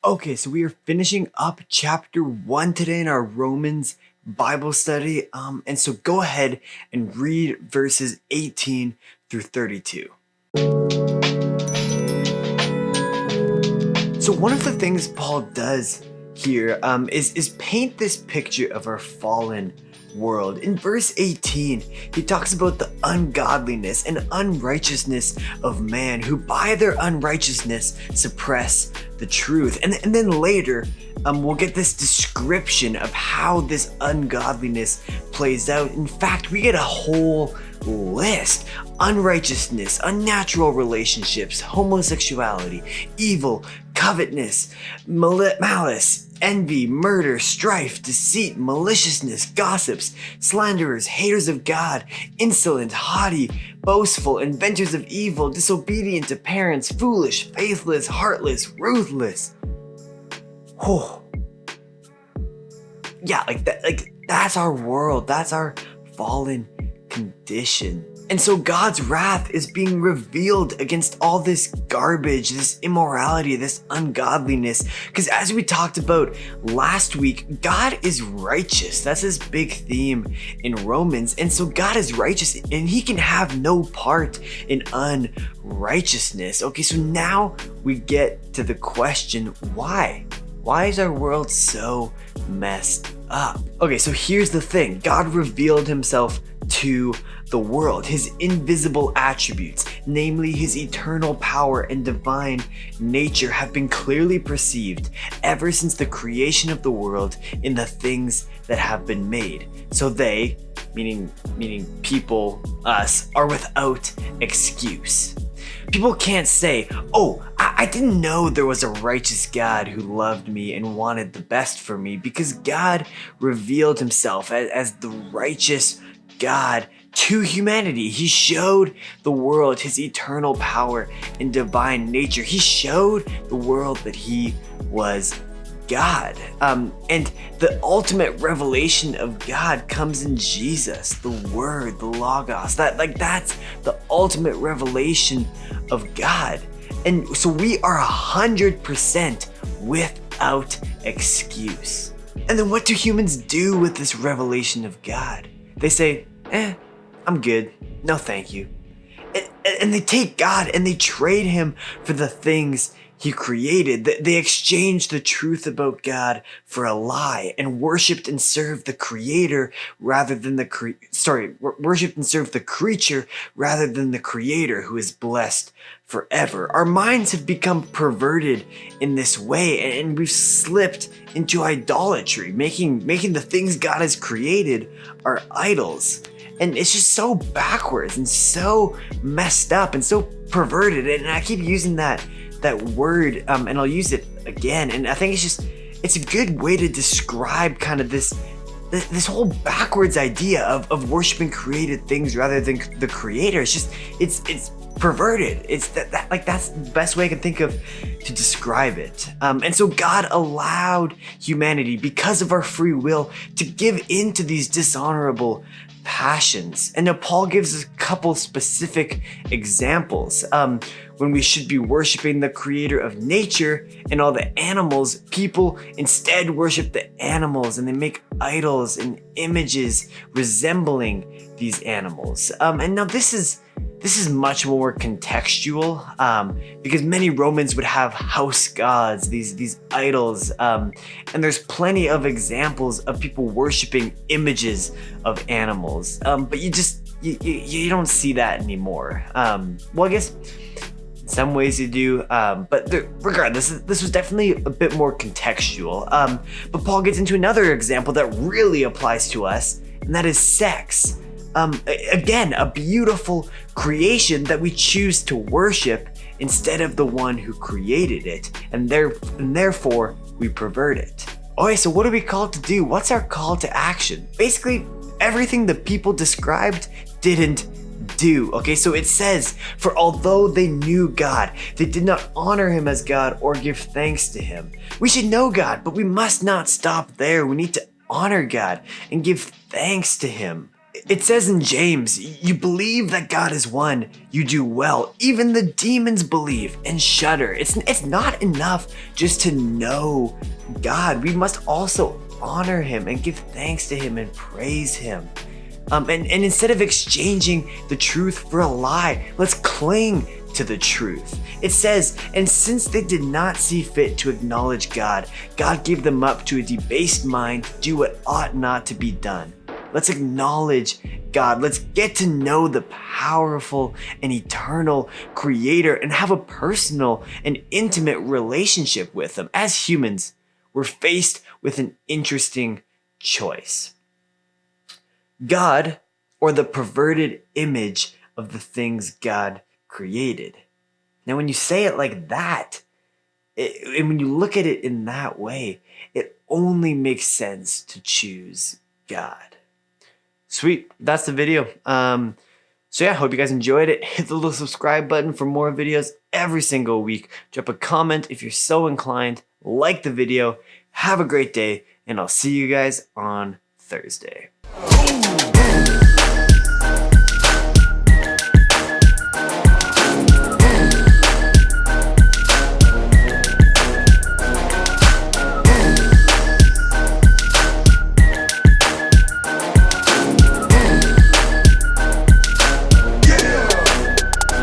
Okay, so we are finishing up chapter 1 today in our Romans Bible study. And so go ahead and read verses 18 through 32. So one of the things Paul does here is paint this picture of our fallen world. In verse 18, he talks about the ungodliness and unrighteousness of man who by their unrighteousness suppress the truth. And then later, we'll get this description of how this ungodliness plays out. In fact, we get a whole list: unrighteousness, unnatural relationships, homosexuality, evil, covetousness, malice, envy, murder, strife, deceit, maliciousness, gossips, slanderers, haters of God, insolent, haughty, boastful, inventors of evil, disobedient to parents, foolish, faithless, heartless, ruthless. Oh. Yeah, that's our world. That's our fallen condition. And so God's wrath is being revealed against all this garbage, this immorality, this ungodliness. Because as we talked about last week, God is righteous. That's his big theme in Romans. And so God is righteous and he can have no part in unrighteousness. Okay, so now we get to the question, why? Why is our world so messed up? Okay, so here's the thing. God revealed himself to the world. His invisible attributes, namely his eternal power and divine nature, have been clearly perceived ever since the creation of the world in the things that have been made. So they, meaning people, us, are without excuse. People can't say, oh, I didn't know there was a righteous God who loved me and wanted the best for me, because God revealed himself as the righteous God to humanity. He showed the world his eternal power and divine nature. He showed the world that he was God. And the ultimate revelation of God comes in Jesus, the Word, the Logos. That's the ultimate revelation of God. And so we are 100% without excuse. And then what do humans do with this revelation of God? They say, I'm good. No, thank you. And they take God and they trade him for the things he created. They exchanged the truth about God for a lie and worshipped and served the creator rather than worshipped and served the creature rather than the creator, who is blessed forever. Our minds have become perverted in this way, and we've slipped into idolatry, making the things God has created our idols. And it's just so backwards and so messed up and so perverted. And I keep using that word, and I'll use it again. And I think it's a good way to describe kind of this whole backwards idea of worshiping created things rather than the creator. It's perverted. It's that's the best way I can think of to describe it. And so God allowed humanity, because of our free will, to give in to these dishonorable passions. And now Paul gives us a couple specific examples. When we should be worshiping the creator of nature and all the animals, people instead worship the animals and they make idols and images resembling these animals. And now this is much more contextual, because many Romans would have house gods, these idols, and there's plenty of examples of people worshiping images of animals. But you don't see that anymore. Well, I guess in some ways you do, but regardless, this was definitely a bit more contextual. But Paul gets into another example that really applies to us, and that is sex. Again, a beautiful creation that we choose to worship instead of the one who created it, and therefore we pervert it. Okay, so what are we called to do? What's our call to action? Basically, everything the people described didn't do. Okay, so it says, for although they knew God, they did not honor him as God or give thanks to him. We should know God, but we must not stop there. We need to honor God and give thanks to him. It says in James, you believe that God is one, you do well. Even the demons believe and shudder. It's not enough just to know God. We must also honor him and give thanks to him and praise him. And instead of exchanging the truth for a lie, let's cling to the truth. It says, and since they did not see fit to acknowledge God, God gave them up to a debased mind to do what ought not to be done. Let's acknowledge God. Let's get to know the powerful and eternal Creator and have a personal and intimate relationship with him. As humans, we're faced with an interesting choice. God, or the perverted image of the things God created. Now, when you say it like that, and when you look at it in that way, it only makes sense to choose God. Sweet, that's the video. So yeah, hope you guys enjoyed it. Hit the little subscribe button for more videos every single week. Drop a comment if you're so inclined. Like the video. Have a great day, and I'll see you guys on Thursday.